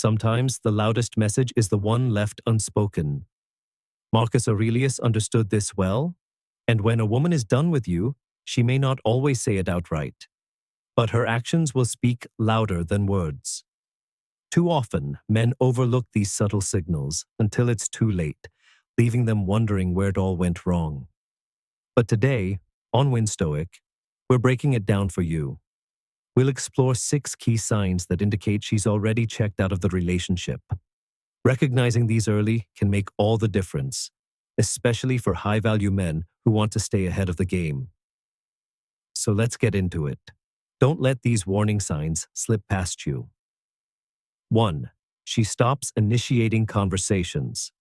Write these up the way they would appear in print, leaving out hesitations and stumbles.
Sometimes the loudest message is the one left unspoken. Marcus Aurelius understood this well, and when a woman is done with you, she may not always say it outright, but her actions will speak louder than words. Too often, men overlook these subtle signals until it's too late, leaving them wondering where it all went wrong. But today, on Win Stoic, we're breaking it down for you. We'll explore 6 key signs that indicate she's already checked out of the relationship. Recognizing these early can make all the difference, especially for high-value men who want to stay ahead of the game. So let's get into it. Don't let these warning signs slip past you. 1. She stops initiating conversations.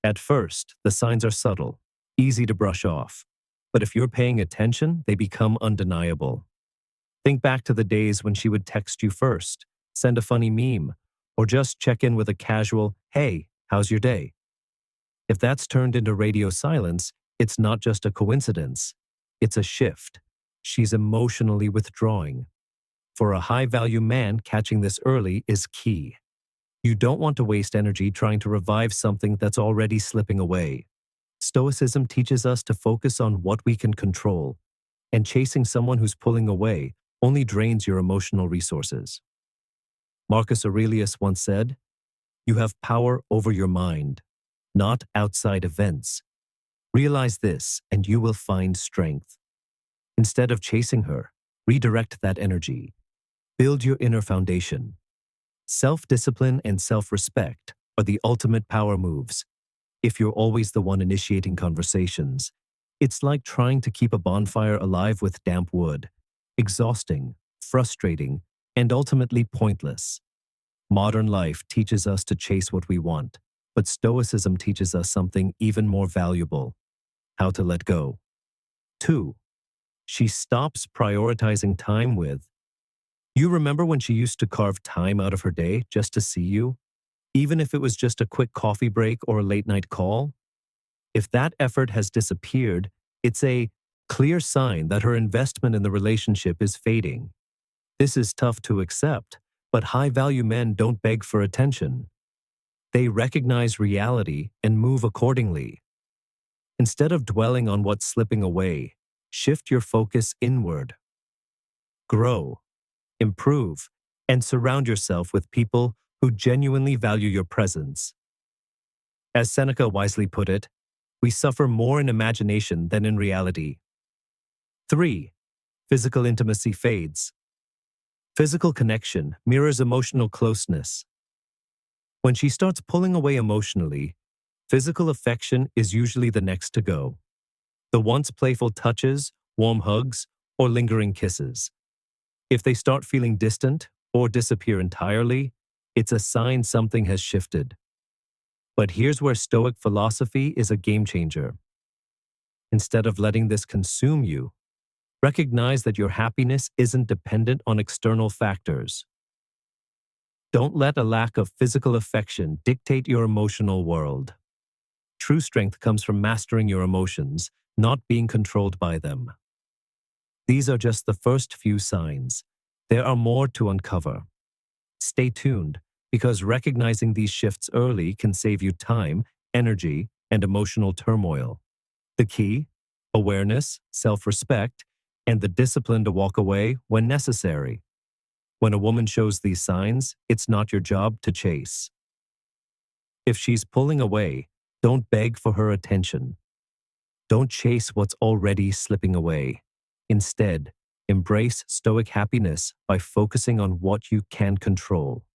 At first, the signs are subtle, easy to brush off. But if you're paying attention, they become undeniable. Think back to the days when she would text you first, send a funny meme, or just check in with a casual, "Hey, how's your day?" If that's turned into radio silence, it's not just a coincidence. It's a shift. She's emotionally withdrawing. For a high-value man, catching this early is key. You don't want to waste energy trying to revive something that's already slipping away. Stoicism teaches us to focus on what we can control, and chasing someone who's pulling away only drains your emotional resources. Marcus Aurelius once said, "You have power over your mind, not outside events. Realize this, and you will find strength." Instead of chasing her, redirect that energy. Build your inner foundation. Self-discipline and self-respect are the ultimate power moves. If you're always the one initiating conversations, it's like trying to keep a bonfire alive with damp wood. Exhausting, frustrating, and ultimately pointless. Modern life teaches us to chase what we want, but Stoicism teaches us something even more valuable: how to let go. 2. She stops prioritizing time with. You remember when she used to carve time out of her day just to see you? Even if it was just a quick coffee break or a late-night call? If that effort has disappeared, it's a clear sign that her investment in the relationship is fading. This is tough to accept, but high-value men don't beg for attention. They recognize reality and move accordingly. Instead of dwelling on what's slipping away, shift your focus inward. Grow, improve, and surround yourself with people who genuinely value your presence. As Seneca wisely put it, we suffer more in imagination than in reality. 3. Physical intimacy fades. Physical connection mirrors emotional closeness. When she starts pulling away emotionally, physical affection is usually the next to go. The once playful touches, warm hugs, or lingering kisses. If they start feeling distant or disappear entirely, it's a sign something has shifted. But here's where Stoic philosophy is a game changer. Instead of letting this consume you, recognize that your happiness isn't dependent on external factors. Don't let a lack of physical affection dictate your emotional world. True strength comes from mastering your emotions, not being controlled by them. These are just the first few signs. There are more to uncover. Stay tuned, because recognizing these shifts early can save you time, energy, and emotional turmoil. The key? Awareness, self-respect, and the discipline to walk away when necessary. When a woman shows these signs, it's not your job to chase. If she's pulling away, don't beg for her attention. Don't chase what's already slipping away. Instead, embrace Stoic happiness by focusing on what you can control: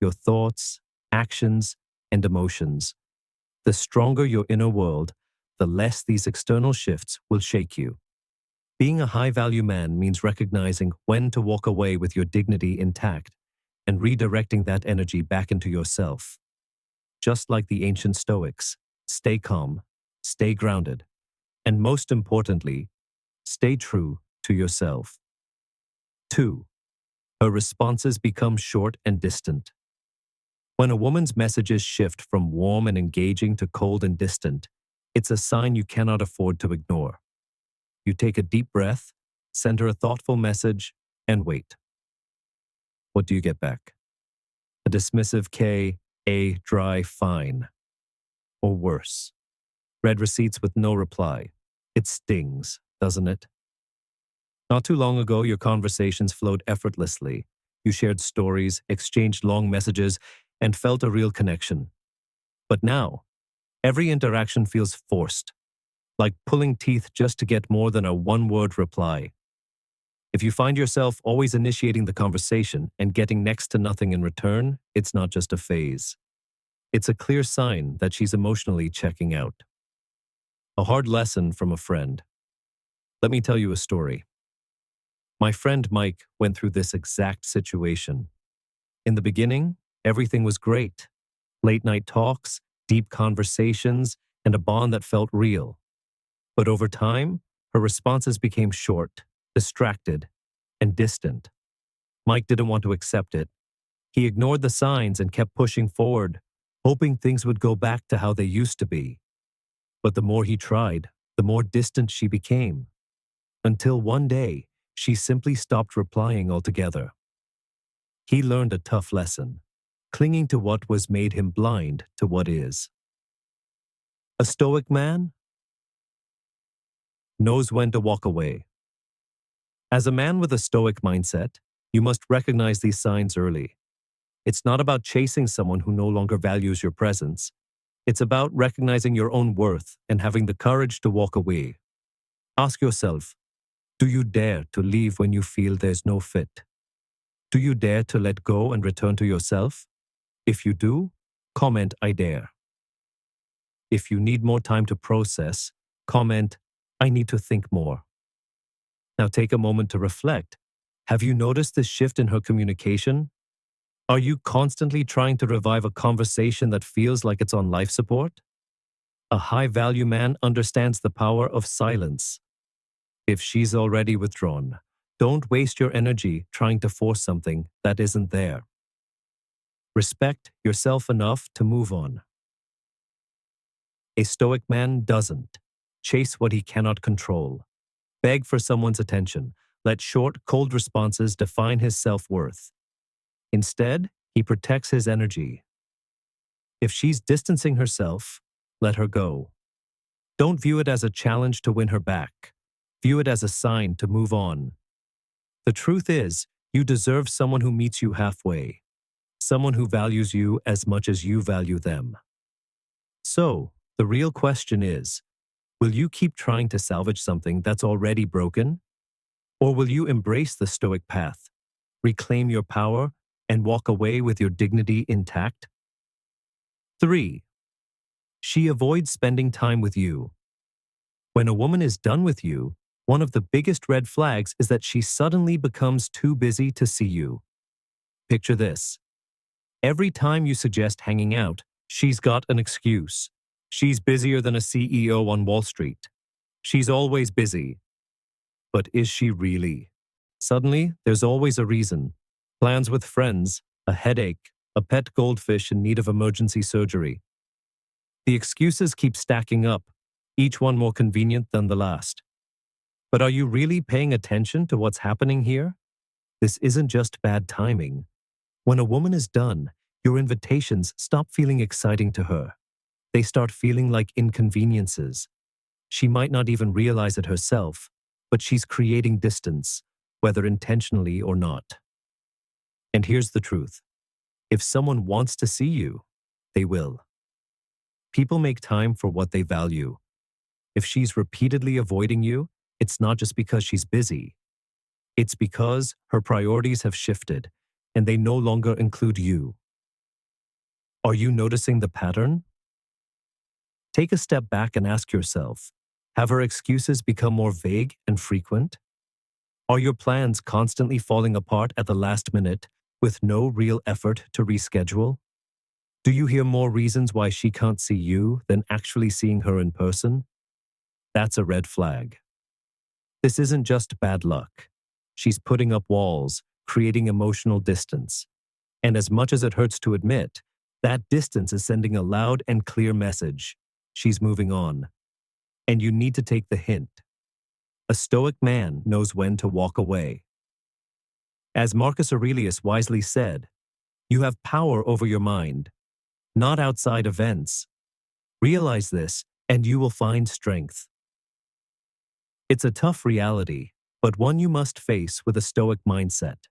your thoughts, actions, and emotions. The stronger your inner world, the less these external shifts will shake you. Being a high-value man means recognizing when to walk away with your dignity intact and redirecting that energy back into yourself. Just like the ancient Stoics, stay calm, stay grounded, and most importantly, stay true to yourself. 2. Her responses become short and distant. When a woman's messages shift from warm and engaging to cold and distant, it's a sign you cannot afford to ignore. You take a deep breath, send her a thoughtful message, and wait. What do you get back? a dismissive K, a dry fine. Or worse, read receipts with no reply. It stings, doesn't it? Not too long ago, your conversations flowed effortlessly. You shared stories, exchanged long messages, and felt a real connection. But now, every interaction feels forced, like pulling teeth just to get more than a one-word reply. If you find yourself always initiating the conversation and getting next to nothing in return, it's not just a phase. It's a clear sign that she's emotionally checking out. A hard lesson from a friend. Let me tell you a story. My friend Mike went through this exact situation. In the beginning, everything was great. Late night talks, deep conversations, and a bond that felt real. But over time, her responses became short, distracted, and distant. Mike didn't want to accept it. He ignored the signs and kept pushing forward, hoping things would go back to how they used to be. But the more he tried, the more distant she became. Until one day, she simply stopped replying altogether. He learned a tough lesson. Clinging to what was made him blind to what is. A Stoic man knows when to walk away. As a man with a Stoic mindset, you must recognize these signs early. It's not about chasing someone who no longer values your presence. It's about recognizing your own worth and having the courage to walk away. Ask yourself, do you dare to leave when you feel there's no fit? Do you dare to let go and return to yourself? If you do, comment, I dare. If you need more time to process, comment, I need to think more. Now take a moment to reflect. Have you noticed this shift in her communication? Are you constantly trying to revive a conversation that feels like it's on life support? A high-value man understands the power of silence. If she's already withdrawn, don't waste your energy trying to force something that isn't there. Respect yourself enough to move on. A Stoic man doesn't chase what he cannot control. Beg for someone's attention. Let short, cold responses define his self-worth. Instead, he protects his energy. If she's distancing herself, let her go. Don't view it as a challenge to win her back. View it as a sign to move on. The truth is, you deserve someone who meets you halfway. Someone who values you as much as you value them. So, the real question is, will you keep trying to salvage something that's already broken? Or will you embrace the Stoic path, reclaim your power, and walk away with your dignity intact? 3. She avoids spending time with you. When a woman is done with you, one of the biggest red flags is that she suddenly becomes too busy to see you. Picture this. Every time you suggest hanging out, she's got an excuse. She's busier than a CEO on Wall Street. She's always busy. But is she really? Suddenly, there's always a reason. Plans with friends, a headache, a pet goldfish in need of emergency surgery. The excuses keep stacking up, each one more convenient than the last. But are you really paying attention to what's happening here? This isn't just bad timing. When a woman is done, your invitations stop feeling exciting to her. They start feeling like inconveniences. She might not even realize it herself, but she's creating distance, whether intentionally or not. And here's the truth. If someone wants to see you, they will. People make time for what they value. If she's repeatedly avoiding you, it's not just because she's busy. It's because her priorities have shifted, and they no longer include you. Are you noticing the pattern? Take a step back and ask yourself, have her excuses become more vague and frequent? Are your plans constantly falling apart at the last minute with no real effort to reschedule? Do you hear more reasons why she can't see you than actually seeing her in person? That's a red flag. This isn't just bad luck. She's putting up walls, creating emotional distance. And as much as it hurts to admit, that distance is sending a loud and clear message. She's moving on. And you need to take the hint. A Stoic man knows when to walk away. As Marcus Aurelius wisely said, You have power over your mind, not outside events. Realize this, and you will find strength. It's a tough reality, but one you must face with a Stoic mindset.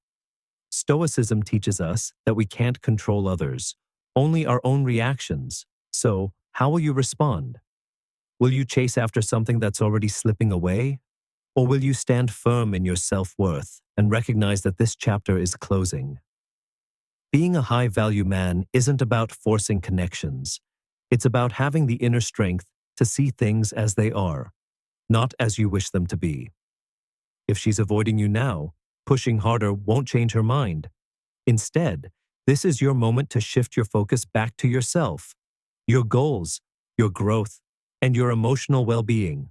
Stoicism teaches us that we can't control others, only our own reactions. So, how will you respond? Will you chase after something that's already slipping away? Or will you stand firm in your self-worth and recognize that this chapter is closing? Being a high-value man isn't about forcing connections. It's about having the inner strength to see things as they are, not as you wish them to be. If she's avoiding you now, pushing harder won't change her mind. Instead, this is your moment to shift your focus back to yourself, your goals, your growth, and your emotional well-being.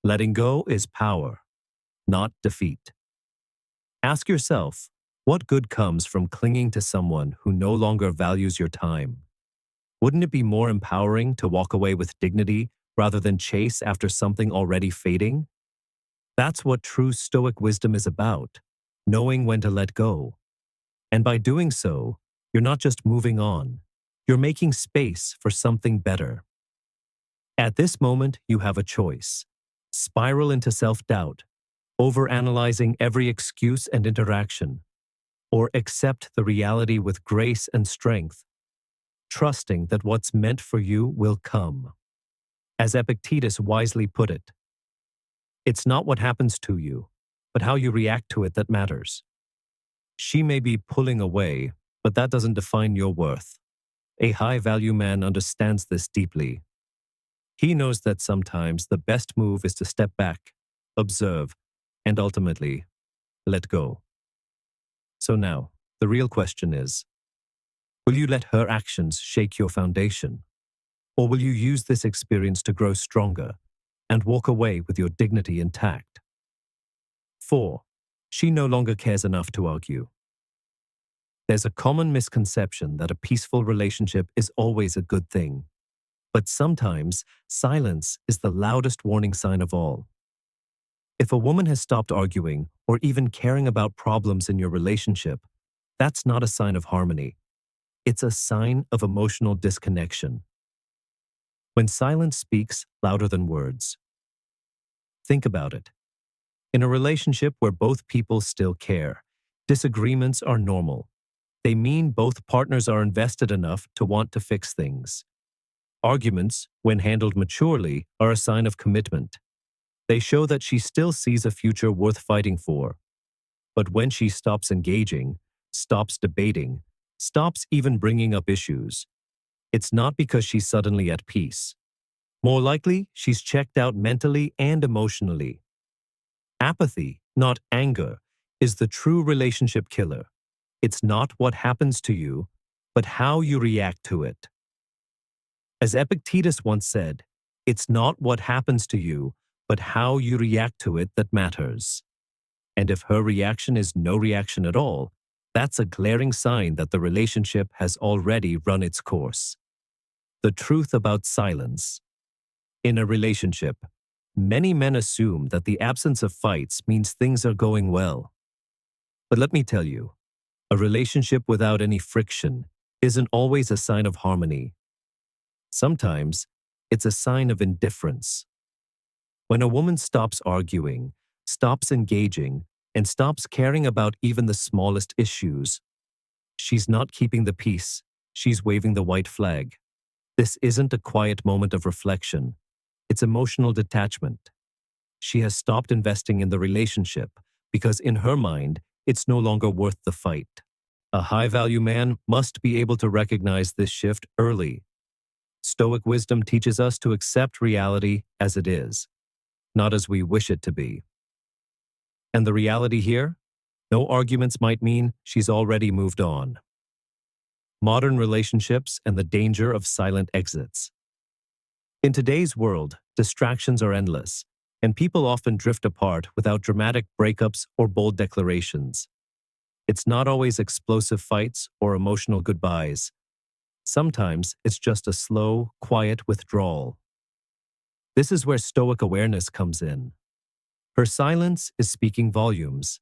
Letting go is power, not defeat. Ask yourself, what good comes from clinging to someone who no longer values your time? Wouldn't it be more empowering to walk away with dignity rather than chase after something already fading? That's what true Stoic wisdom is about, knowing when to let go. And by doing so, you're not just moving on, you're making space for something better. At this moment, you have a choice. Spiral into self-doubt, overanalyzing every excuse and interaction, or accept the reality with grace and strength, trusting that what's meant for you will come. As Epictetus wisely put it, it's not what happens to you, but how you react to it that matters. She may be pulling away, but that doesn't define your worth. A high-value man understands this deeply. He knows that sometimes the best move is to step back, observe, and ultimately, let go. So now, the real question is, will you let her actions shake your foundation? Or will you use this experience to grow stronger and walk away with your dignity intact? 4. She no longer cares enough to argue. There's a common misconception that a peaceful relationship is always a good thing. But sometimes, silence is the loudest warning sign of all. If a woman has stopped arguing or even caring about problems in your relationship, that's not a sign of harmony. It's a sign of emotional disconnection. When silence speaks louder than words. Think about it. In a relationship where both people still care, disagreements are normal. They mean both partners are invested enough to want to fix things. Arguments, when handled maturely, are a sign of commitment. They show that she still sees a future worth fighting for. But when she stops engaging, stops debating, stops even bringing up issues, it's not because she's suddenly at peace. More likely, she's checked out mentally and emotionally. Apathy, not anger, is the true relationship killer. It's not what happens to you, but how you react to it. As Epictetus once said, it's not what happens to you, but how you react to it that matters. And if her reaction is no reaction at all, that's a glaring sign that the relationship has already run its course. The truth about silence. In a relationship, many men assume that the absence of fights means things are going well. But let me tell you, a relationship without any friction isn't always a sign of harmony. Sometimes, it's a sign of indifference. When a woman stops arguing, stops engaging, and stops caring about even the smallest issues, she's not keeping the peace, she's waving the white flag. This isn't a quiet moment of reflection. It's emotional detachment. She has stopped investing in the relationship because in her mind, it's no longer worth the fight. A high-value man must be able to recognize this shift early. Stoic wisdom teaches us to accept reality as it is, not as we wish it to be. And the reality here? No arguments might mean she's already moved on. Modern relationships and the danger of silent exits. In today's world, distractions are endless, and people often drift apart without dramatic breakups or bold declarations. It's not always explosive fights or emotional goodbyes. Sometimes it's just a slow, quiet withdrawal. This is where Stoic awareness comes in. Her silence is speaking volumes.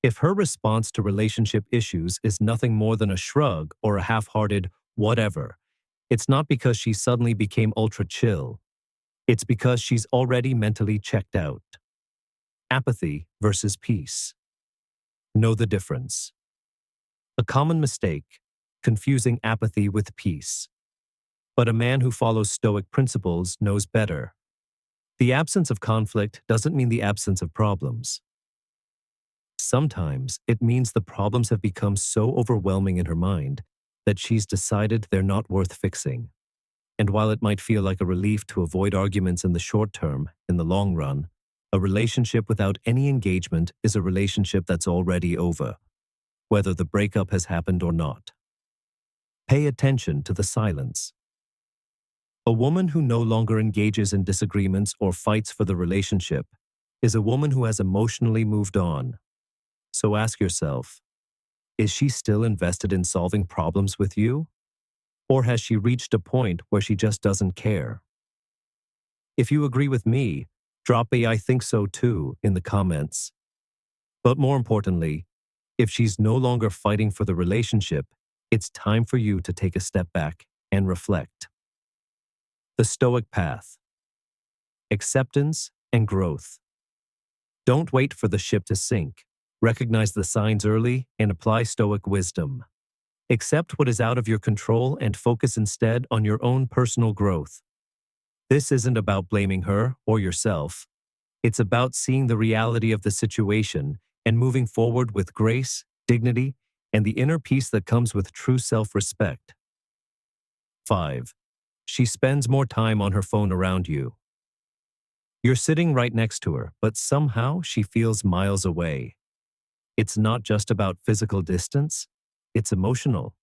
If her response to relationship issues is nothing more than a shrug or a half-hearted whatever, it's not because she suddenly became ultra chill. It's because she's already mentally checked out. Apathy versus peace. Know the difference. A common mistake, confusing apathy with peace. But a man who follows Stoic principles knows better. The absence of conflict doesn't mean the absence of problems. Sometimes it means the problems have become so overwhelming in her mind that she's decided they're not worth fixing. And while it might feel like a relief to avoid arguments in the short term, in the long run, a relationship without any engagement is a relationship that's already over, whether the breakup has happened or not. Pay attention to the silence. A woman who no longer engages in disagreements or fights for the relationship is a woman who has emotionally moved on. So ask yourself, is she still invested in solving problems with you? Or has she reached a point where she just doesn't care? If you agree with me, drop a "I think so too" in the comments. But more importantly, if she's no longer fighting for the relationship, it's time for you to take a step back and reflect. The Stoic path. Acceptance and growth. Don't wait for the ship to sink. Recognize the signs early and apply Stoic wisdom. Accept what is out of your control and focus instead on your own personal growth. This isn't about blaming her or yourself. It's about seeing the reality of the situation and moving forward with grace, dignity, and the inner peace that comes with true self-respect. 5. She spends more time on her phone around you. You're sitting right next to her, but somehow she feels miles away. It's not just about physical distance, it's emotional.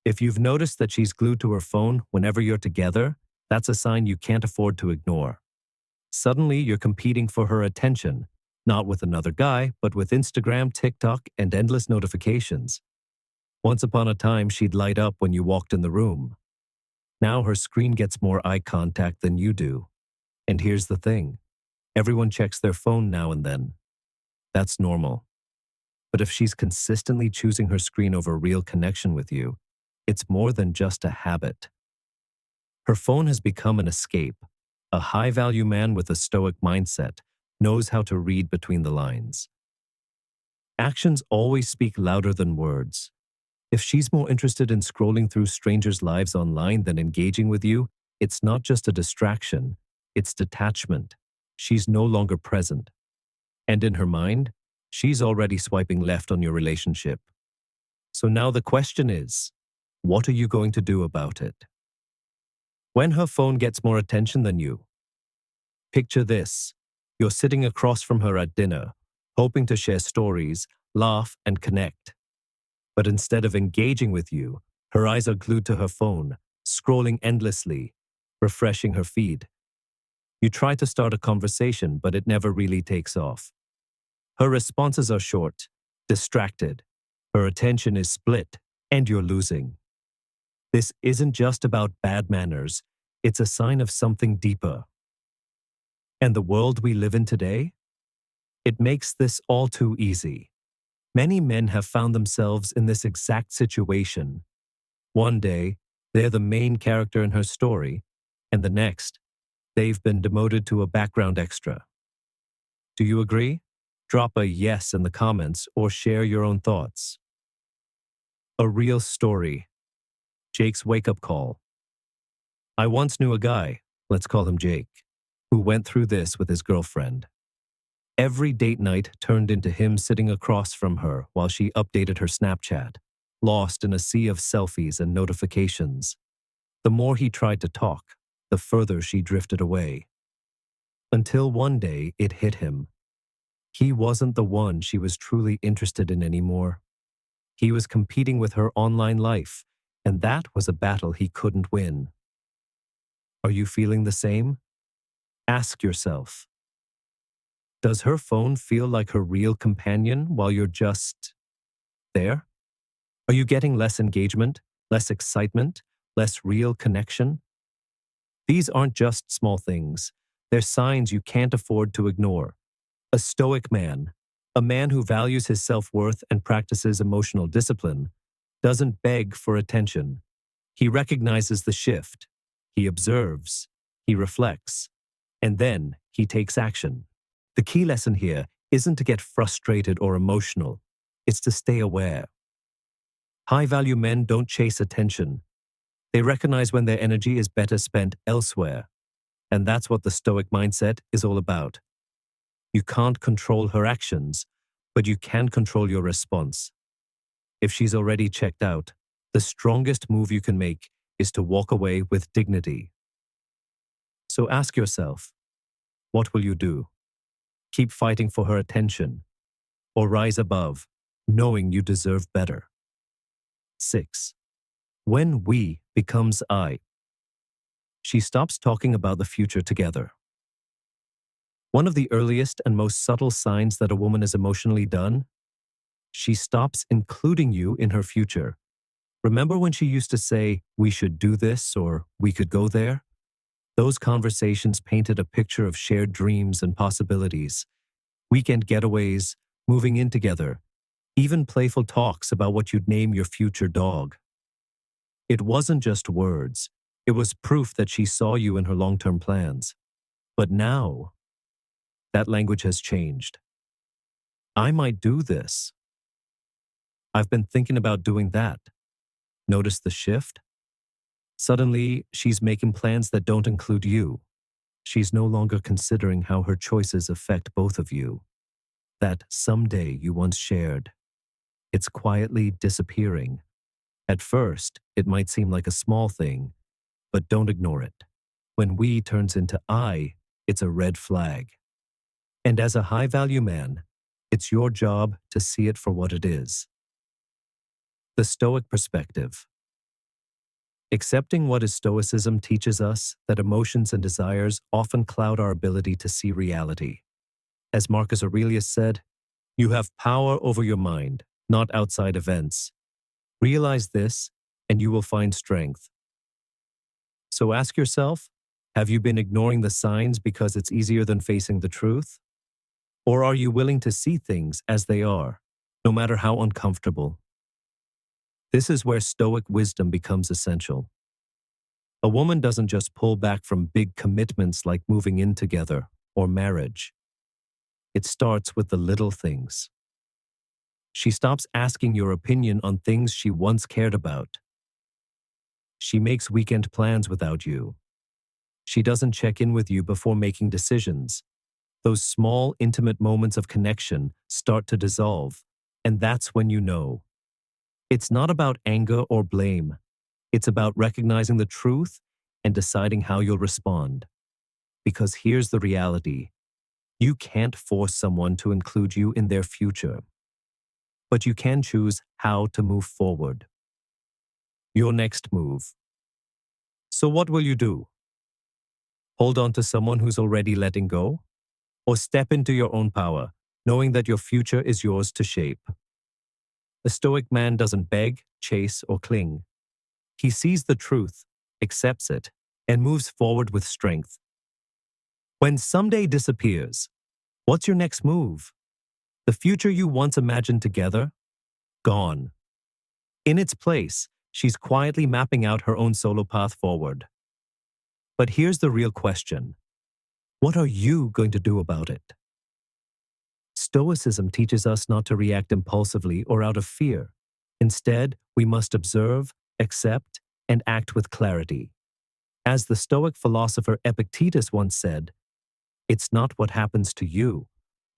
If you've noticed that she's glued to her phone whenever you're together, that's a sign you can't afford to ignore. Suddenly, you're competing for her attention, not with another guy, but with Instagram, TikTok, and endless notifications. Once upon a time, she'd light up when you walked in the room. Now her screen gets more eye contact than you do. And here's the thing. Everyone checks their phone now and then. That's normal. But if she's consistently choosing her screen over real connection with you, it's more than just a habit. Her phone has become an escape. A high-value man with a Stoic mindset knows how to read between the lines. Actions always speak louder than words. If she's more interested in scrolling through strangers' lives online than engaging with you, it's not just a distraction, it's detachment. She's no longer present. And in her mind, she's already swiping left on your relationship. So now the question is, what are you going to do about it? When her phone gets more attention than you, picture this. You're sitting across from her at dinner, hoping to share stories, laugh, and connect. But instead of engaging with you, her eyes are glued to her phone, scrolling endlessly, refreshing her feed. You try to start a conversation, but it never really takes off. Her responses are short, distracted. Her attention is split, and you're losing. This isn't just about bad manners, it's a sign of something deeper. And the world we live in today? It makes this all too easy. Many men have found themselves in this exact situation. One day, they're the main character in her story, and the next, they've been demoted to a background extra. Do you agree? Drop a yes in the comments or share your own thoughts. A real story. Jake's wake-up call. I once knew a guy, let's call him Jake, who went through this with his girlfriend. Every date night turned into him sitting across from her while she updated her Snapchat, lost in a sea of selfies and notifications. The more he tried to talk, the further she drifted away. Until one day it hit him. He wasn't the one she was truly interested in anymore. He was competing with her online life, and that was a battle he couldn't win. Are you feeling the same? Ask yourself, does her phone feel like her real companion while you're just there? Are you getting less engagement, less excitement, less real connection? These aren't just small things. They're signs you can't afford to ignore. A Stoic man, A man who values his self-worth and practices emotional discipline doesn't beg for attention. He recognizes the shift. He observes. He reflects. And then he takes action. The key lesson here isn't to get frustrated or emotional. It's to stay aware. High-value men don't chase attention. They recognize when their energy is better spent elsewhere. And that's what the Stoic mindset is all about. You can't control her actions, but you can control your response. If she's already checked out, the strongest move you can make is to walk away with dignity. So ask yourself, what will you do? Keep fighting for her attention, or rise above, knowing you deserve better? 6. When we becomes I. She stops talking about the future together. One of the earliest and most subtle signs that a woman is emotionally done, she stops including you in her future. Remember when she used to say, we should do this or we could go there? Those conversations painted a picture of shared dreams and possibilities, weekend getaways, moving in together, even playful talks about what you'd name your future dog. It wasn't just words. It was proof that she saw you in her long-term plans. But now, that language has changed. I might do this. I've been thinking about doing that. Notice the shift? Suddenly, she's making plans that don't include you. She's no longer considering how her choices affect both of you. That someday you once shared. It's quietly disappearing. At first, it might seem like a small thing, but don't ignore it. When we turns into I, it's a red flag. And as a high-value man, it's your job to see it for what it is. The Stoic perspective. Accepting what is Stoicism teaches us that emotions and desires often cloud our ability to see reality. As Marcus Aurelius said, you have power over your mind, not outside events. Realize this, and you will find strength. So ask yourself, have you been ignoring the signs because it's easier than facing the truth? Or are you willing to see things as they are, no matter how uncomfortable? This is where Stoic wisdom becomes essential. A woman doesn't just pull back from big commitments like moving in together or marriage. It starts with the little things. She stops asking your opinion on things she once cared about. She makes weekend plans without you. She doesn't check in with you before making decisions. Those small, intimate moments of connection start to dissolve, and that's when you know. It's not about anger or blame. It's about recognizing the truth and deciding how you'll respond. Because here's the reality. You can't force someone to include you in their future. But you can choose how to move forward. Your next move. So what will you do? Hold on to someone who's already letting go? Or step into your own power, knowing that your future is yours to shape? A Stoic man doesn't beg, chase, or cling. He sees the truth, accepts it, and moves forward with strength. When someday disappears, what's your next move? The future you once imagined together? Gone. In its place, she's quietly mapping out her own solo path forward. But here's the real question. What are you going to do about it? Stoicism teaches us not to react impulsively or out of fear. Instead, we must observe, accept, and act with clarity. As the Stoic philosopher Epictetus once said, it's not what happens to you,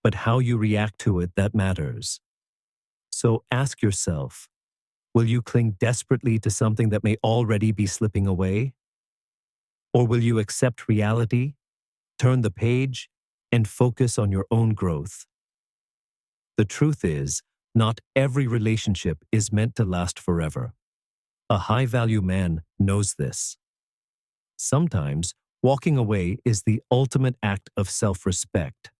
but how you react to it that matters. So ask yourself, will you cling desperately to something that may already be slipping away? Or will you accept reality, turn the page, and focus on your own growth? The truth is, not every relationship is meant to last forever. A high-value man knows this. Sometimes, walking away is the ultimate act of self-respect.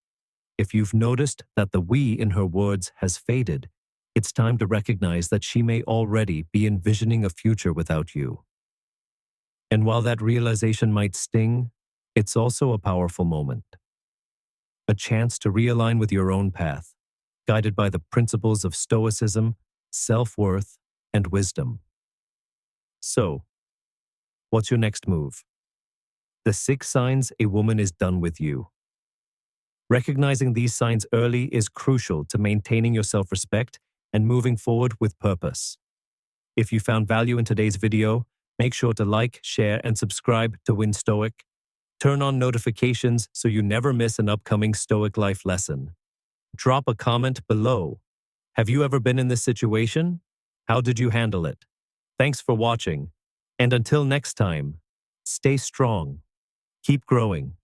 If you've noticed that the we in her words has faded, it's time to recognize that she may already be envisioning a future without you. And while that realization might sting, it's also a powerful moment. A chance to realign with your own path, guided by the principles of Stoicism, self-worth, and wisdom. So, what's your next move? The 6 signs a woman is done with you. Recognizing these signs early is crucial to maintaining your self-respect and moving forward with purpose. If you found value in today's video, make sure to like, share, and subscribe to Win Stoic. Turn on notifications so you never miss an upcoming Stoic life lesson. Drop a comment below. Have you ever been in this situation? How did you handle it? Thanks for watching. And until next time, stay strong. Keep growing.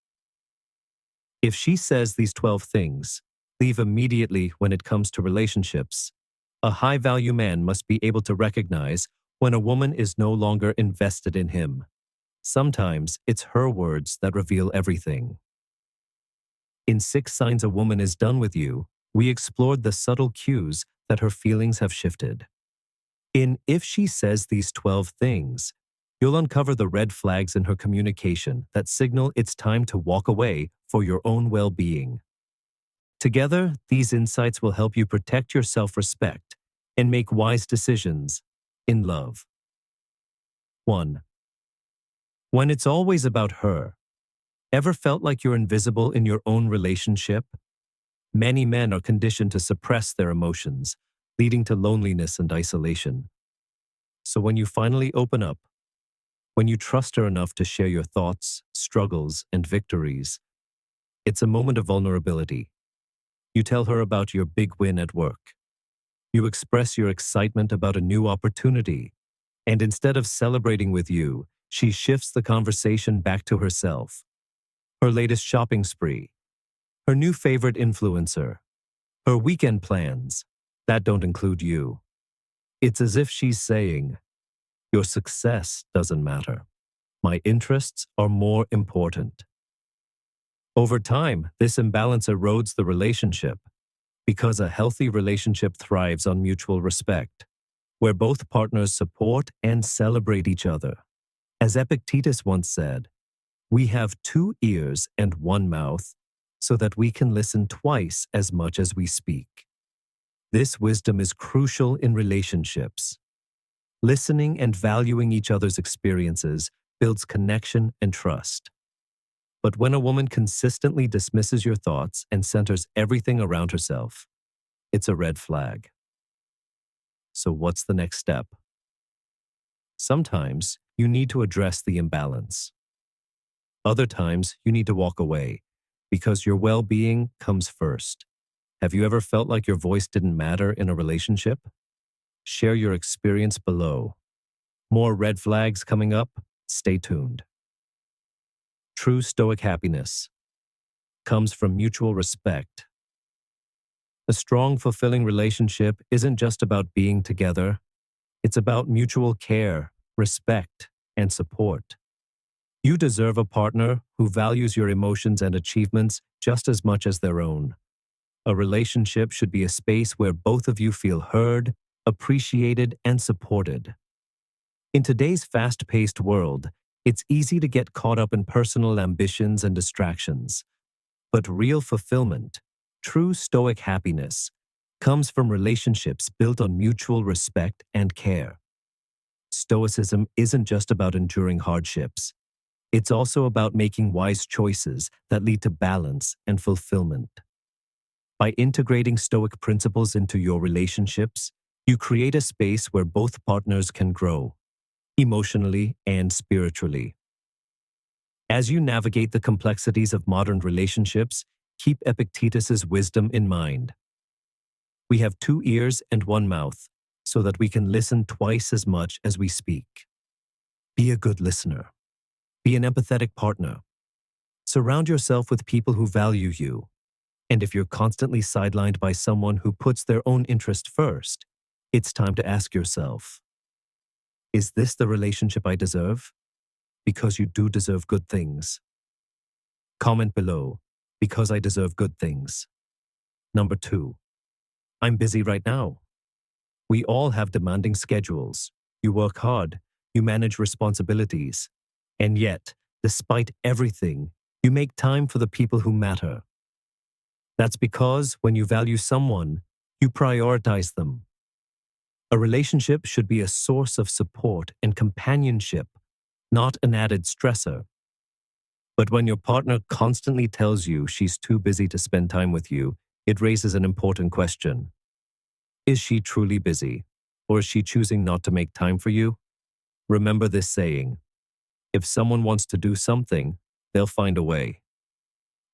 If she says these 12 things, leave immediately when it comes to relationships. A high-value man must be able to recognize when a woman is no longer invested in him. Sometimes it's her words that reveal everything. In 6 Signs a Woman is Done with You, we explored the subtle cues that her feelings have shifted. In If She Says These 12 Things, you'll uncover the red flags in her communication that signal it's time to walk away for your own well-being. Together, these insights will help you protect your self-respect and make wise decisions in love. 1. When it's always about her. Ever felt like you're invisible in your own relationship? Many men are conditioned to suppress their emotions, leading to loneliness and isolation. So when you finally open up, when you trust her enough to share your thoughts, struggles, and victories, it's a moment of vulnerability. You tell her about your big win at work. You express your excitement about a new opportunity, and instead of celebrating with you, she shifts the conversation back to herself. Her latest shopping spree, her new favorite influencer, her weekend plans that don't include you. It's as if she's saying, your success doesn't matter. My interests are more important. Over time, this imbalance erodes the relationship because a healthy relationship thrives on mutual respect, where both partners support and celebrate each other. As Epictetus once said, we have 2 ears and 1 mouth so that we can listen twice as much as we speak. This wisdom is crucial in relationships. Listening and valuing each other's experiences builds connection and trust. But when a woman consistently dismisses your thoughts and centers everything around herself, it's a red flag. So what's the next step? Sometimes you need to address the imbalance. Other times you need to walk away because your well-being comes first. Have you ever felt like your voice didn't matter in a relationship? Share your experience below. More red flags coming up? Stay tuned. True Stoic happiness comes from mutual respect. A strong, fulfilling relationship isn't just about being together. It's about mutual care, respect, and support. You deserve a partner who values your emotions and achievements just as much as their own. A relationship should be a space where both of you feel heard, appreciated, and supported. In today's fast-paced world, it's easy to get caught up in personal ambitions and distractions. But real fulfillment, true Stoic happiness, comes from relationships built on mutual respect and care. Stoicism isn't just about enduring hardships. It's also about making wise choices that lead to balance and fulfillment. By integrating Stoic principles into your relationships, you create a space where both partners can grow, emotionally and spiritually. As you navigate the complexities of modern relationships, keep Epictetus's wisdom in mind. We have 2 ears and 1 mouth, so that we can listen twice as much as we speak. Be a good listener. Be an empathetic partner. Surround yourself with people who value you. And if you're constantly sidelined by someone who puts their own interest first, it's time to ask yourself, is this the relationship I deserve? Because you do deserve good things. Comment below, because I deserve good things. Number 2, I'm busy right now. We all have demanding schedules. You work hard, you manage responsibilities. And yet, despite everything, you make time for the people who matter. That's because when you value someone, You prioritize them. A relationship should be a source of support and companionship, not an added stressor. But when your partner constantly tells you she's too busy to spend time with you, it raises an important question. Is she truly busy, or is she choosing not to make time for you? Remember this saying: if someone wants to do something, they'll find a way.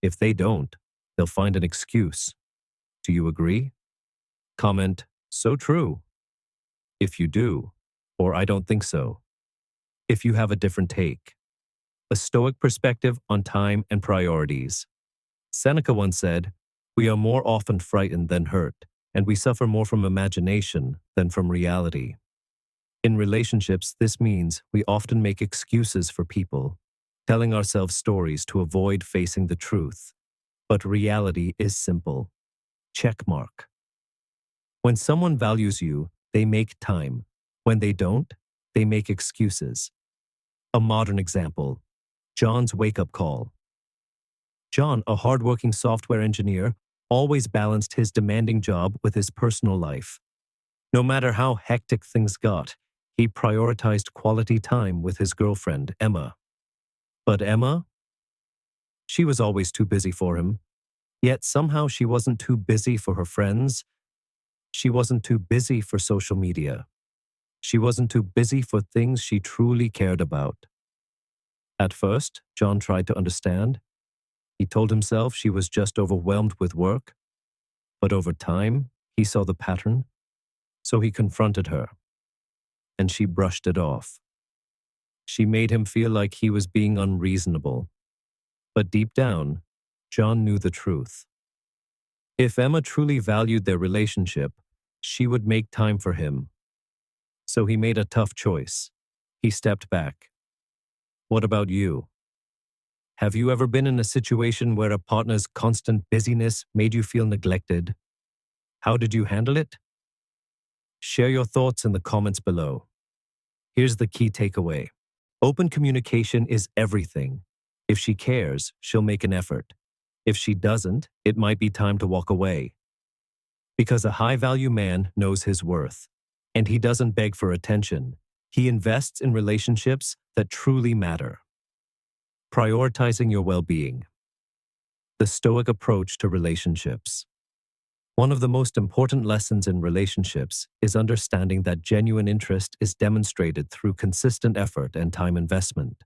If they don't, they'll find an excuse. Do you agree? Comment, "So true," if you do, or "I don't think so," if you have a different take. A Stoic perspective on time and priorities. Seneca once said, "We are more often frightened than hurt, and we suffer more from imagination than from reality." In relationships, this means we often make excuses for people, telling ourselves stories to avoid facing the truth. But reality is simple. Check mark. When someone values you, they make time. When they don't, they make excuses. A modern example: John's wake-up call. John, a hardworking software engineer, always balanced his demanding job with his personal life. No matter how hectic things got, he prioritized quality time with his girlfriend, Emma. But Emma? She was always too busy for him. Yet somehow she wasn't too busy for her friends. She wasn't too busy for social media. She wasn't too busy for things she truly cared about. At first, John tried to understand. He told himself she was just overwhelmed with work. But over time, he saw the pattern. So he confronted her. And she brushed it off. She made him feel like he was being unreasonable. But deep down, John knew the truth. If Emma truly valued their relationship, she would make time for him. So he made a tough choice. He stepped back. What about you? Have you ever been in a situation where a partner's constant busyness made you feel neglected? How did you handle it? Share your thoughts in the comments below. Here's the key takeaway. Open communication is everything. If she cares, she'll make an effort. If she doesn't, it might be time to walk away. Because a high-value man knows his worth, and he doesn't beg for attention. He invests in relationships that truly matter. Prioritizing your well-being. The Stoic approach to relationships. One of the most important lessons in relationships is understanding that genuine interest is demonstrated through consistent effort and time investment.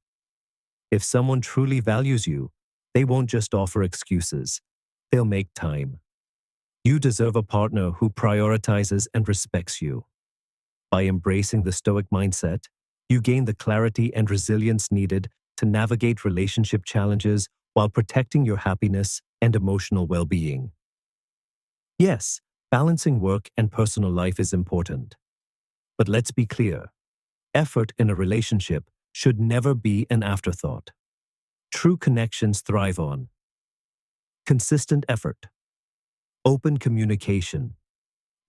If someone truly values you, they won't just offer excuses. They'll make time. You deserve a partner who prioritizes and respects you. By embracing the Stoic mindset, you gain the clarity and resilience needed to navigate relationship challenges while protecting your happiness and emotional well-being. Yes, balancing work and personal life is important. But let's be clear. Effort in a relationship should never be an afterthought. True connections thrive on consistent effort, open communication,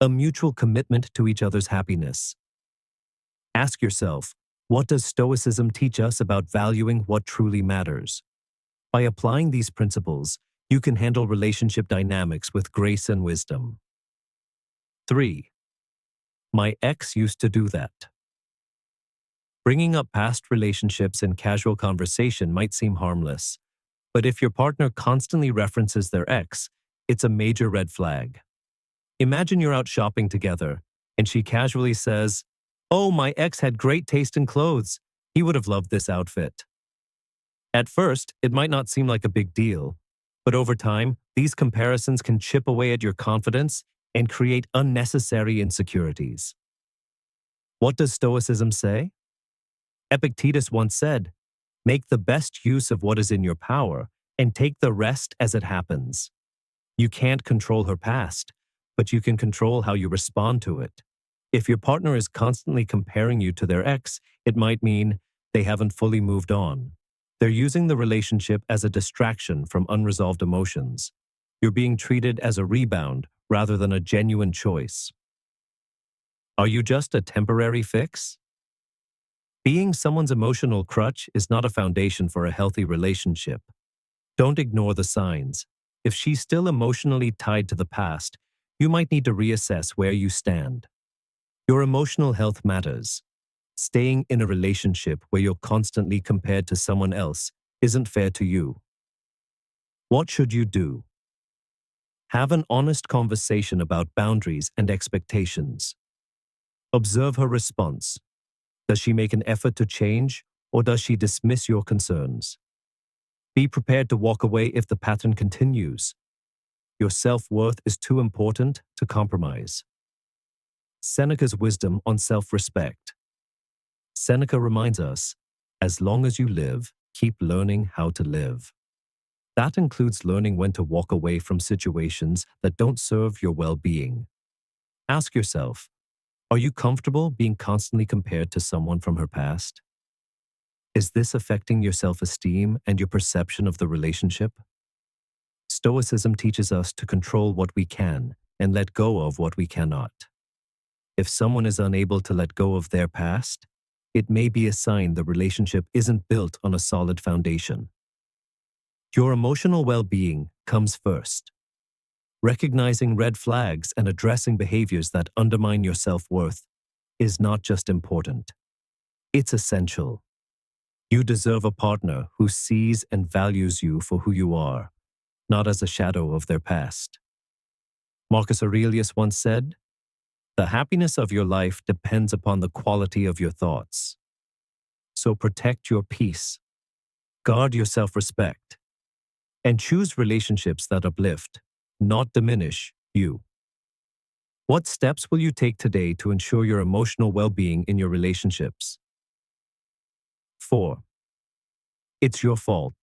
a mutual commitment to each other's happiness. Ask yourself, what does Stoicism teach us about valuing what truly matters? By applying these principles, you can handle relationship dynamics with grace and wisdom. 3. My ex used to do that. Bringing up past relationships in casual conversation might seem harmless, but if your partner constantly references their ex, it's a major red flag. Imagine you're out shopping together, and she casually says, "Oh, my ex had great taste in clothes. He would have loved this outfit." At first, it might not seem like a big deal, but over time, these comparisons can chip away at your confidence and create unnecessary insecurities. What does Stoicism say? Epictetus once said, "Make the best use of what is in your power and take the rest as it happens." You can't control her past, but you can control how you respond to it. If your partner is constantly comparing you to their ex, it might mean they haven't fully moved on. They're using the relationship as a distraction from unresolved emotions. You're being treated as a rebound rather than a genuine choice. Are you just a temporary fix? Being someone's emotional crutch is not a foundation for a healthy relationship. Don't ignore the signs. If she's still emotionally tied to the past, You might need to reassess where you stand. Your emotional health matters. Staying in a relationship where you're constantly compared to someone else isn't fair to you. What should you do? Have an honest conversation about boundaries and expectations. Observe her response. Does she make an effort to change, or does she dismiss your concerns? Be prepared to walk away if the pattern continues. Your self-worth is too important to compromise. Seneca's wisdom on self-respect. Seneca reminds us, as long as you live, keep learning how to live. That includes learning when to walk away from situations that don't serve your well-being. Ask yourself, are you comfortable being constantly compared to someone from her past? Is this affecting your self-esteem and your perception of the relationship? Stoicism teaches us to control what we can and let go of what we cannot. If someone is unable to let go of their past, it may be a sign the relationship isn't built on a solid foundation. Your emotional well-being comes first. Recognizing red flags and addressing behaviors that undermine your self-worth is not just important. It's essential. You deserve a partner who sees and values you for who you are, not as a shadow of their past. Marcus Aurelius once said, "The happiness of your life depends upon the quality of your thoughts." So protect your peace, guard your self-respect, and choose relationships that uplift, not diminish, you. What steps will you take today to ensure your emotional well-being in your relationships? 4. It's your fault.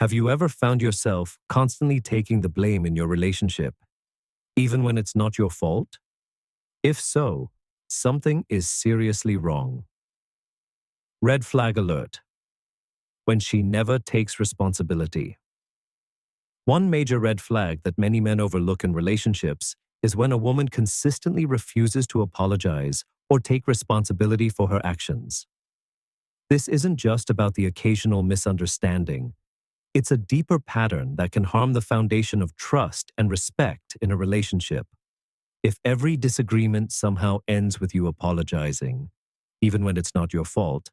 Have you ever found yourself constantly taking the blame in your relationship, even when it's not your fault? If so, something is seriously wrong. Red flag alert. When she never takes responsibility. One major red flag that many men overlook in relationships is when a woman consistently refuses to apologize or take responsibility for her actions. This isn't just about the occasional misunderstanding. It's a deeper pattern that can harm the foundation of trust and respect in a relationship. If every disagreement somehow ends with you apologizing, even when it's not your fault,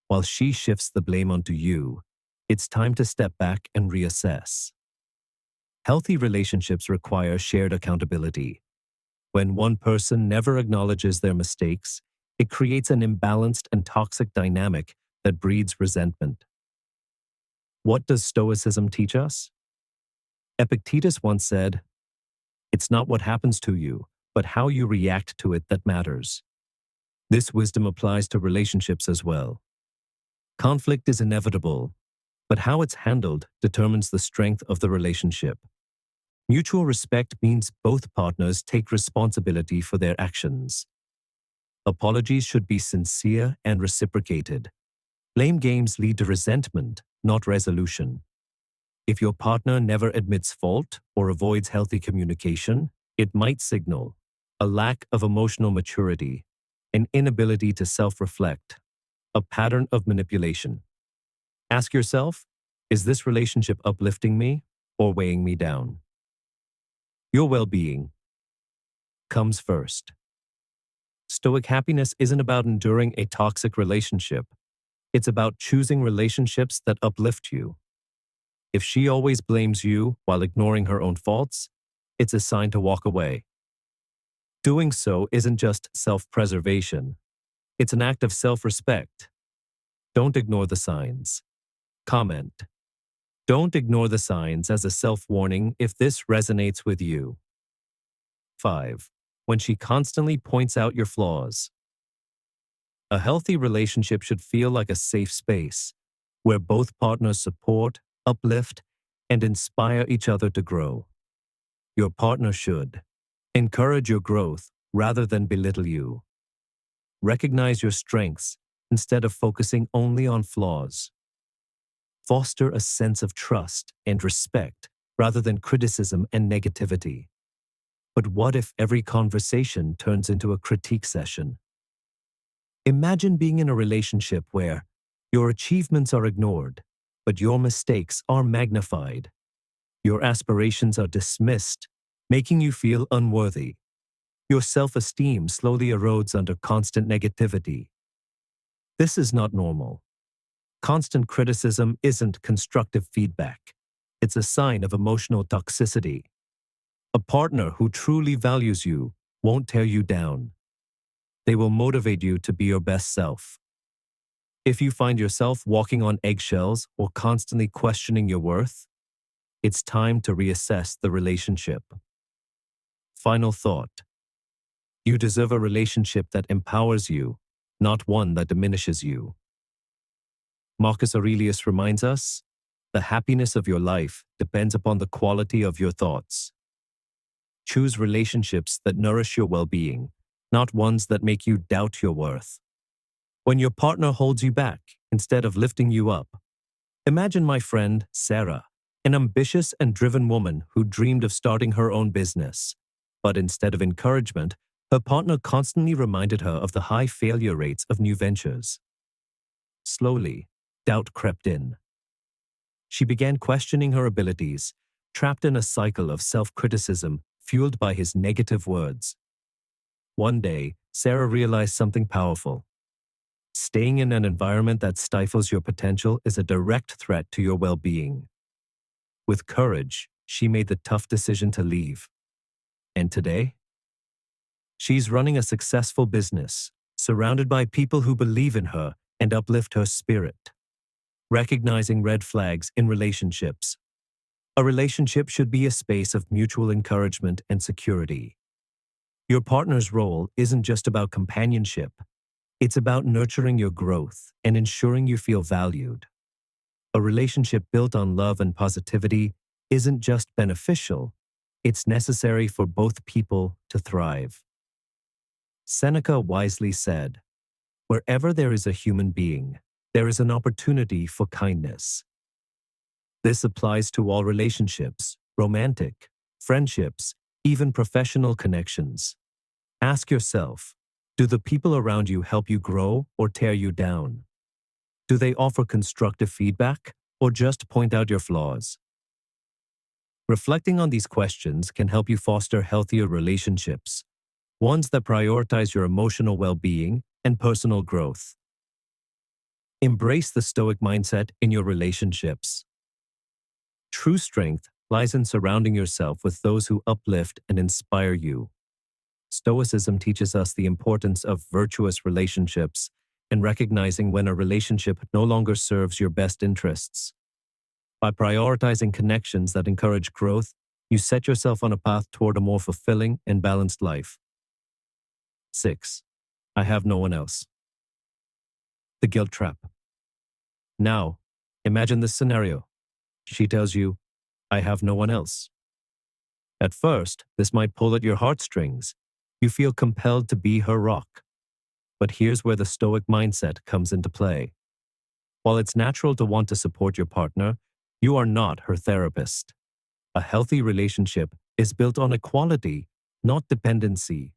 while she shifts the blame onto you, it's time to step back and reassess. Healthy relationships require shared accountability. When one person never acknowledges their mistakes, it creates an imbalanced and toxic dynamic that breeds resentment. What does Stoicism teach us? Epictetus once said, "It's not what happens to you, but how you react to it that matters." This wisdom applies to relationships as well. Conflict is inevitable, but how it's handled determines the strength of the relationship. Mutual respect means both partners take responsibility for their actions. Apologies should be sincere and reciprocated. Blame games lead to resentment, not resolution. If your partner never admits fault or avoids healthy communication, it might signal a lack of emotional maturity, an inability to self-reflect, a pattern of manipulation. Ask yourself, is this relationship uplifting me or weighing me down? Your well-being comes first. Stoic happiness isn't about enduring a toxic relationship. It's about choosing relationships that uplift you. If she always blames you while ignoring her own faults, it's a sign to walk away. Doing so isn't just self-preservation. It's an act of self-respect. Don't ignore the signs. Comment. Don't ignore the signs as a self-warning if this resonates with you. 5. When she constantly points out your flaws. A healthy relationship should feel like a safe space where both partners support, uplift, and inspire each other to grow. Your partner should encourage your growth rather than belittle you. Recognize your strengths instead of focusing only on flaws. Foster a sense of trust and respect rather than criticism and negativity. But what if every conversation turns into a critique session? Imagine being in a relationship where your achievements are ignored, but your mistakes are magnified. Your aspirations are dismissed, making you feel unworthy. Your self-esteem slowly erodes under constant negativity. This is not normal. Constant criticism isn't constructive feedback. It's a sign of emotional toxicity. A partner who truly values you won't tear you down. They will motivate you to be your best self. If you find yourself walking on eggshells or constantly questioning your worth, it's time to reassess the relationship. Final thought. You deserve a relationship that empowers you, not one that diminishes you. Marcus Aurelius reminds us, the happiness of your life depends upon the quality of your thoughts. Choose relationships that nourish your well-being, not ones that make you doubt your worth. When your partner holds you back instead of lifting you up, imagine my friend Sarah, an ambitious and driven woman who dreamed of starting her own business. But instead of encouragement, her partner constantly reminded her of the high failure rates of new ventures. Slowly, doubt crept in. She began questioning her abilities, trapped in a cycle of self-criticism fueled by his negative words. One day, Sarah realized something powerful. Staying in an environment that stifles your potential is a direct threat to your well-being. With courage, she made the tough decision to leave. And today? She's running a successful business, surrounded by people who believe in her and uplift her spirit. Recognizing red flags in relationships. A relationship should be a space of mutual encouragement and security. Your partner's role isn't just about companionship. It's about nurturing your growth and ensuring you feel valued. A relationship built on love and positivity isn't just beneficial, it's necessary for both people to thrive. Seneca wisely said, "Wherever there is a human being, there is an opportunity for kindness." This applies to all relationships, romantic, friendships, even professional connections. Ask yourself, do the people around you help you grow or tear you down? Do they offer constructive feedback or just point out your flaws? Reflecting on these questions can help you foster healthier relationships, ones that prioritize your emotional well-being and personal growth. Embrace the Stoic mindset in your relationships. True strength lies in surrounding yourself with those who uplift and inspire you. Stoicism teaches us the importance of virtuous relationships and recognizing when a relationship no longer serves your best interests. By prioritizing connections that encourage growth, you set yourself on a path toward a more fulfilling and balanced life. 6. I have no one else. The guilt trap. Now, imagine this scenario. She tells you, "I have no one else." At first, this might pull at your heartstrings. You feel compelled to be her rock. But here's where the Stoic mindset comes into play. While it's natural to want to support your partner, you are not her therapist. A healthy relationship is built on equality, not dependency.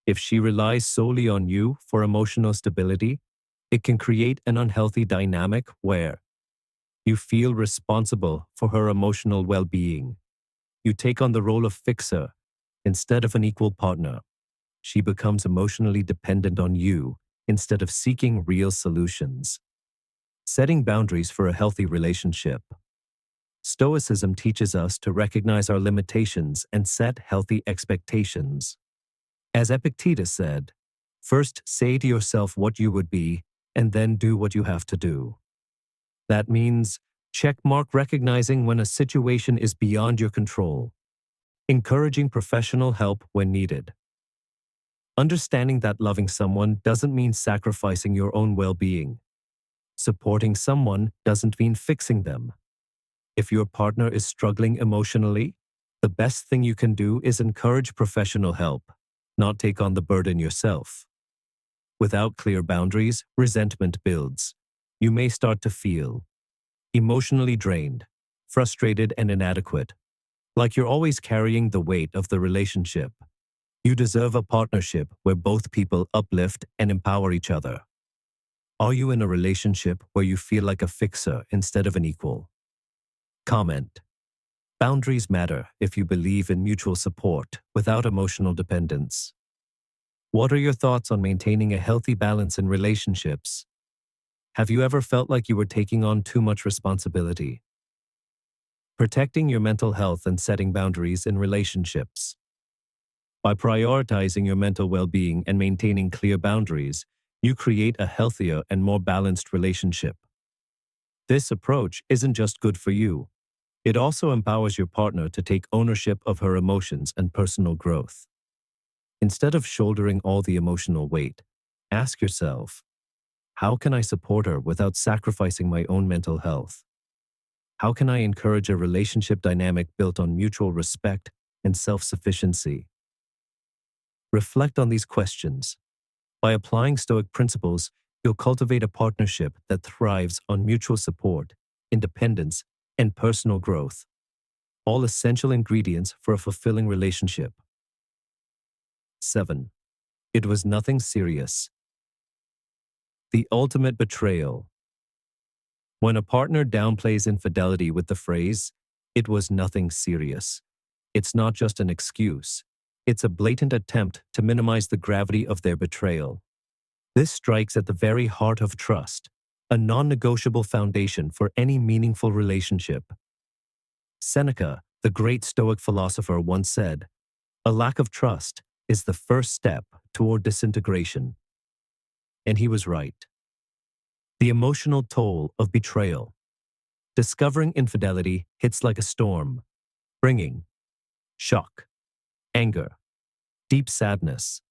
If she relies solely on you for emotional stability, it can create an unhealthy dynamic where you feel responsible for her emotional well-being. You take on the role of fixer instead of an equal partner. She becomes emotionally dependent on you instead of seeking real solutions. Setting boundaries for a healthy relationship. Stoicism teaches us to recognize our limitations and set healthy expectations. As Epictetus said, first say to yourself what you would be, and then do what you have to do. That means checkmark recognizing when a situation is beyond your control, encouraging professional help when needed. Understanding that loving someone doesn't mean sacrificing your own well-being. Supporting someone doesn't mean fixing them. If your partner is struggling emotionally, the best thing you can do is encourage professional help, not take on the burden yourself. Without clear boundaries, resentment builds. You may start to feel emotionally drained, frustrated, and inadequate, like you're always carrying the weight of the relationship. You deserve a partnership where both people uplift and empower each other. Are you in a relationship where you feel like a fixer instead of an equal? Comment. Boundaries matter if you believe in mutual support without emotional dependence. What are your thoughts on maintaining a healthy balance in relationships? Have you ever felt like you were taking on too much responsibility? Protecting your mental health and setting boundaries in relationships. By prioritizing your mental well-being and maintaining clear boundaries, you create a healthier and more balanced relationship. This approach isn't just good for you. It also empowers your partner to take ownership of her emotions and personal growth. Instead of shouldering all the emotional weight, ask yourself, how can I support her without sacrificing my own mental health? How can I encourage a relationship dynamic built on mutual respect and self-sufficiency? Reflect on these questions. By applying Stoic principles, you'll cultivate a partnership that thrives on mutual support, independence, and personal growth, all essential ingredients for a fulfilling relationship. 7. It was nothing serious. The ultimate betrayal. When a partner downplays infidelity with the phrase, "It was nothing serious," it's not just an excuse. It's a blatant attempt to minimize the gravity of their betrayal. This strikes at the very heart of trust, a non-negotiable foundation for any meaningful relationship. Seneca, the great Stoic philosopher, once said, "A lack of trust is the first step toward disintegration." And he was right. The emotional toll of betrayal. Discovering infidelity hits like a storm, bringing shock, anger, deep sadness.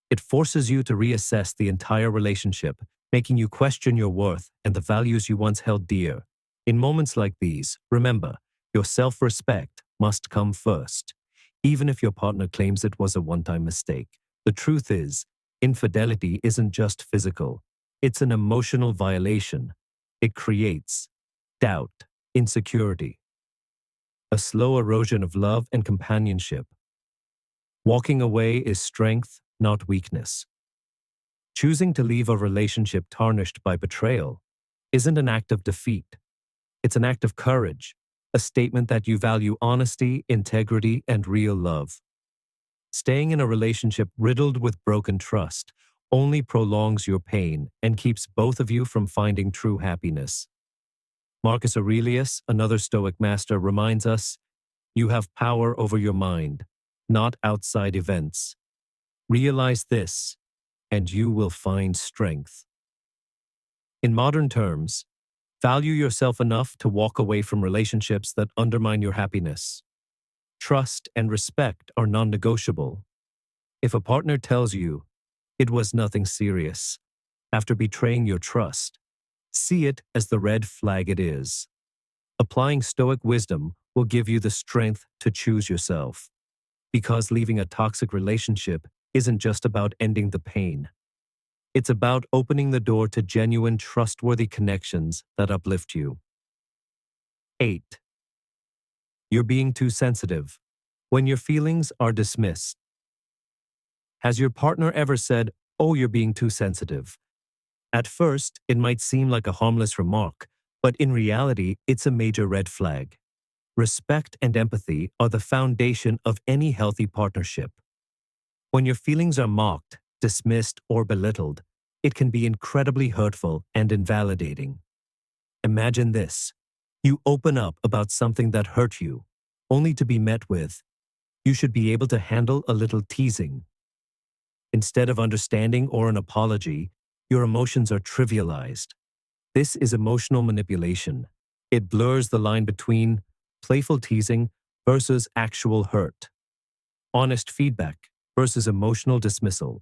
It forces you to reassess the entire relationship, making you question your worth and the values you once held dear. In moments like these, remember, your self-respect must come first. Even if your partner claims it was a one-time mistake, the truth is, infidelity isn't just physical. It's an emotional violation. It creates doubt, insecurity, a slow erosion of love and companionship. Walking away is strength, not weakness. Choosing to leave a relationship tarnished by betrayal isn't an act of defeat. It's an act of courage, a statement that you value honesty, integrity, and real love. Staying in a relationship riddled with broken trust only prolongs your pain and keeps both of you from finding true happiness. Marcus Aurelius, another Stoic master, reminds us, "You have power over your mind, not outside events. Realize this, and you will find strength." In modern terms, value yourself enough to walk away from relationships that undermine your happiness. Trust and respect are non-negotiable. If a partner tells you, "It was nothing serious," after betraying your trust, see it as the red flag it is. Applying Stoic wisdom will give you the strength to choose yourself. Because leaving a toxic relationship isn't just about ending the pain. It's about opening the door to genuine, trustworthy connections that uplift you. 8. You're being too sensitive. When your feelings are dismissed. Has your partner ever said, "Oh, you're being too sensitive"? At first, it might seem like a harmless remark, but in reality, it's a major red flag. Respect and empathy are the foundation of any healthy partnership. When your feelings are mocked, dismissed, or belittled, it can be incredibly hurtful and invalidating. Imagine this. You open up about something that hurt you, only to be met with, "You should be able to handle a little teasing." Instead of understanding or an apology, your emotions are trivialized. This is emotional manipulation. It blurs the line between playful teasing versus actual hurt, honest feedback versus emotional dismissal.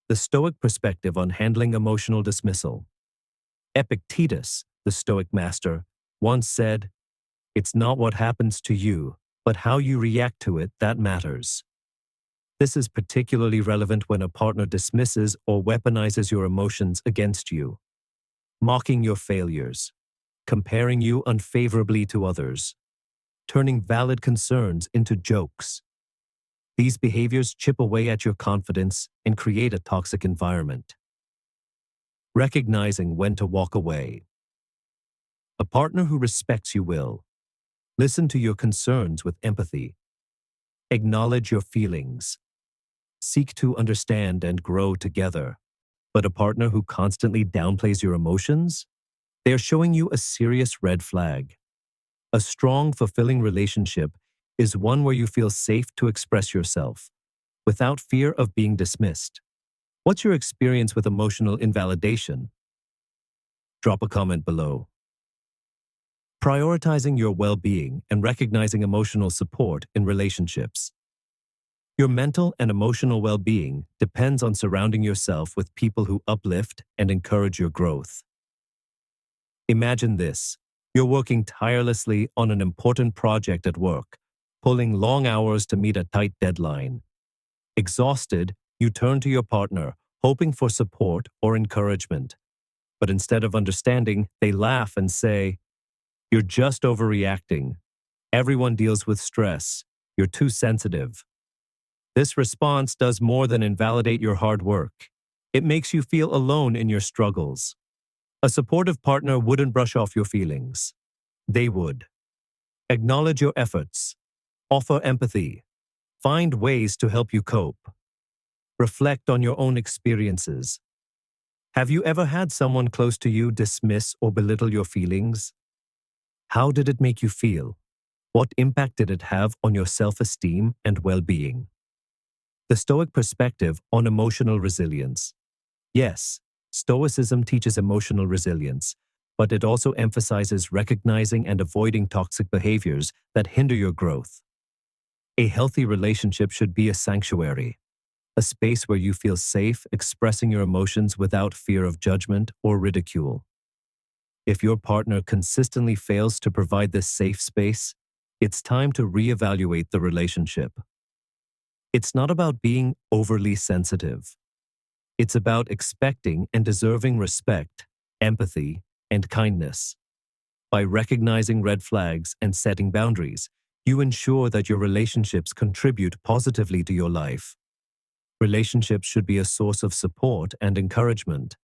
The Stoic perspective on handling emotional dismissal. Epictetus, the Stoic master, once said, "It's not what happens to you, but how you react to it that matters." This is particularly relevant when a partner dismisses or weaponizes your emotions against you, mocking your failures, comparing you unfavorably to others, turning valid concerns into jokes. These behaviors chip away at your confidence and create a toxic environment. Recognizing when to walk away. A partner who respects you will Listen to your concerns with empathy. Acknowledge your feelings. Seek to understand and grow together. But a partner who constantly downplays your emotions? They are showing you a serious red flag. A strong, fulfilling relationship is one where you feel safe to express yourself without fear of being dismissed. What's your experience with emotional invalidation? Drop a comment below. Prioritizing your well-being and recognizing emotional support in relationships. Your mental and emotional well-being depends on surrounding yourself with people who uplift and encourage your growth. Imagine this. You're working tirelessly on an important project at work, pulling long hours to meet a tight deadline. Exhausted, you turn to your partner, hoping for support or encouragement. But instead of understanding, they laugh and say, "You're just overreacting. Everyone deals with stress. You're too sensitive." This response does more than invalidate your hard work. It makes you feel alone in your struggles. A supportive partner wouldn't brush off your feelings. They would. Acknowledge your efforts. Offer empathy. Find ways to help you cope. Reflect on your own experiences. Have you ever had someone close to you dismiss or belittle your feelings? How did it make you feel? What impact did it have on your self-esteem and well-being? The Stoic perspective on emotional resilience. Yes, Stoicism teaches emotional resilience, but it also emphasizes recognizing and avoiding toxic behaviors that hinder your growth. A healthy relationship should be a sanctuary, a space where you feel safe expressing your emotions without fear of judgment or ridicule. If your partner consistently fails to provide this safe space, it's time to reevaluate the relationship. It's not about being overly sensitive. It's about expecting and deserving respect, empathy, and kindness. By recognizing red flags and setting boundaries, you ensure that your relationships contribute positively to your life. Relationships should be a source of support and encouragement,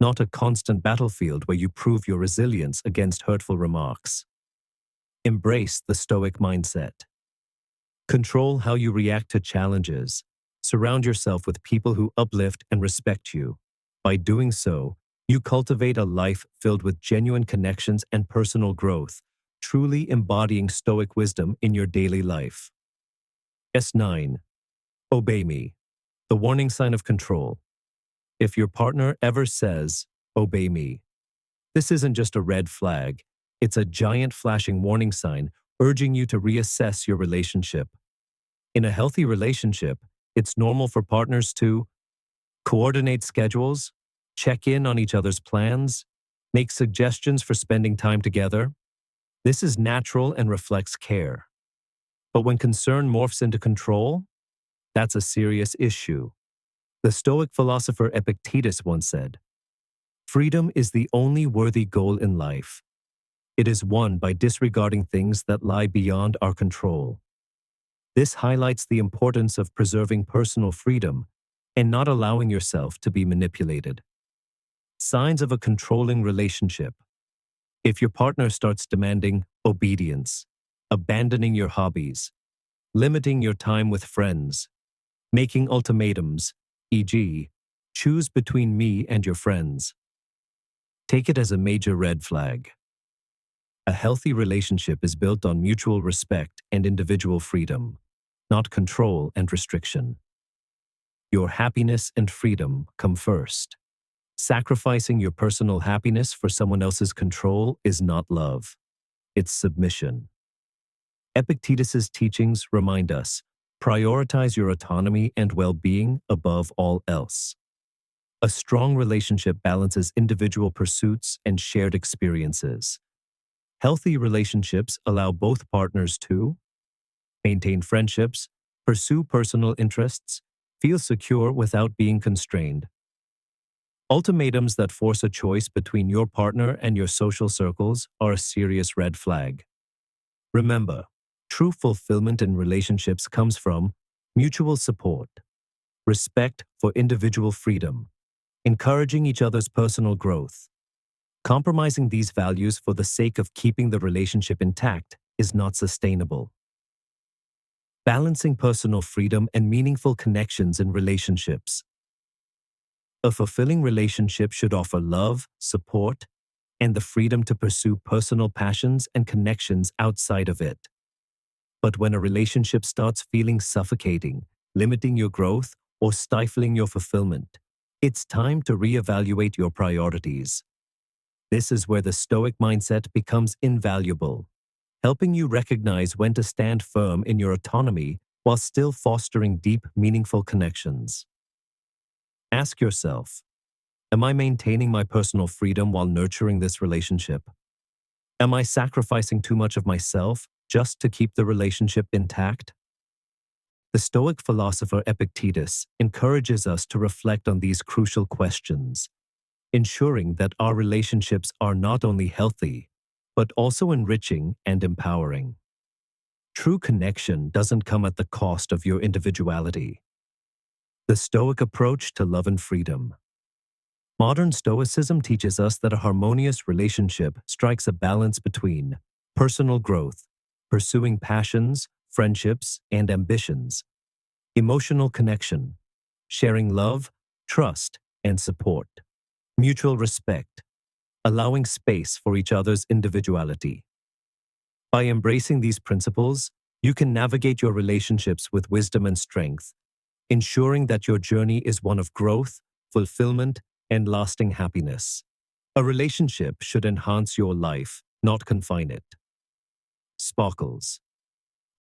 not a constant battlefield where you prove your resilience against hurtful remarks. Embrace the Stoic mindset. Control how you react to challenges. Surround yourself with people who uplift and respect you. By doing so, you cultivate a life filled with genuine connections and personal growth, truly embodying Stoic wisdom in your daily life. S9. Obey me. The warning sign of control. If your partner ever says, "Obey me," this isn't just a red flag, it's a giant flashing warning sign urging you to reassess your relationship. In a healthy relationship, it's normal for partners to coordinate schedules, check in on each other's plans, make suggestions for spending time together. This is natural and reflects care. But when concern morphs into control, that's a serious issue. The Stoic philosopher Epictetus once said, "Freedom is the only worthy goal in life. It is won by disregarding things that lie beyond our control." This highlights the importance of preserving personal freedom and not allowing yourself to be manipulated. Signs of a controlling relationship. If your partner starts demanding obedience, abandoning your hobbies, limiting your time with friends, making ultimatums, e.g., choose between me and your friends, take it as a major red flag. A healthy relationship is built on mutual respect and individual freedom, not control and restriction. Your happiness and freedom come first. Sacrificing your personal happiness for someone else's control is not love. It's submission. Epictetus's teachings remind us, prioritize your autonomy and well-being above all else. A strong relationship balances individual pursuits and shared experiences. Healthy relationships allow both partners to maintain friendships, pursue personal interests, feel secure without being constrained. Ultimatums that force a choice between your partner and your social circles are a serious red flag. Remember, true fulfillment in relationships comes from mutual support, respect for individual freedom, encouraging each other's personal growth. Compromising these values for the sake of keeping the relationship intact is not sustainable. Balancing personal freedom and meaningful connections in relationships. A fulfilling relationship should offer love, support, and the freedom to pursue personal passions and connections outside of it. But when a relationship starts feeling suffocating, limiting your growth, or stifling your fulfillment, it's time to reevaluate your priorities. This is where the Stoic mindset becomes invaluable, helping you recognize when to stand firm in your autonomy while still fostering deep, meaningful connections. Ask yourself, am I maintaining my personal freedom while nurturing this relationship? Am I sacrificing too much of myself just to keep the relationship intact? The Stoic philosopher Epictetus encourages us to reflect on these crucial questions, ensuring that our relationships are not only healthy, but also enriching and empowering. True connection doesn't come at the cost of your individuality. The Stoic approach to love and freedom. Modern Stoicism teaches us that a harmonious relationship strikes a balance between personal growth, pursuing passions, friendships, and ambitions, emotional connection, sharing love, trust, and support, mutual respect, allowing space for each other's individuality. By embracing these principles, you can navigate your relationships with wisdom and strength, ensuring that your journey is one of growth, fulfillment, and lasting happiness. A relationship should enhance your life, not confine it. Sparkles.